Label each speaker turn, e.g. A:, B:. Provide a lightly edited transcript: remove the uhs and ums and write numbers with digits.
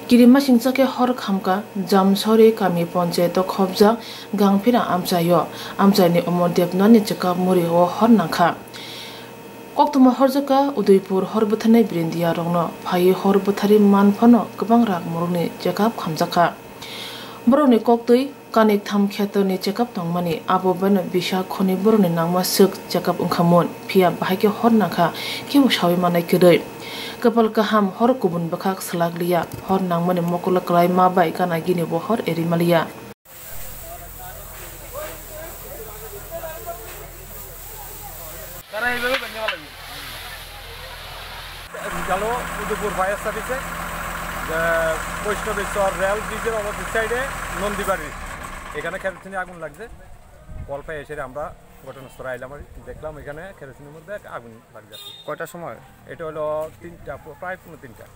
A: Kirima singchake hor khamkha Jamchori kami panchayat khobjak Gangfira amchayo amchaini Udaypur Chwkapmuri o hor nangkha. Koktuma horjaka Udaypur hor buthanai brindiya rongno phai hor buthari manphano gobang rak murugni chekap khamjakha. Boroni koktui kanik tham khetoni chekap tongmani abo bano bisa khoni boroni nangma suk chekap ungkhamon phia bahake hor nangkha kebo sawi manai kedai. Kapal kaham hor kubun bakak selaglia hor nangmani mokula klai mabai ganaginini bo hor erimalia.
B: Galo Udaypur fire service Baishnabeswar rail ব্রিজের opposite সাইডে নন্দীবাড়ি এখানে কেরোসিনে আগুন লাগছে call পেয়ে এসে আমরা ঘটনাস্থলে আইলাম দেখলাম এখানে কেরোসিনের মধ্যে আগুন লাগছে।
C: কয়টার সময়?
B: এটা হলো 3টা প্রায় 3:30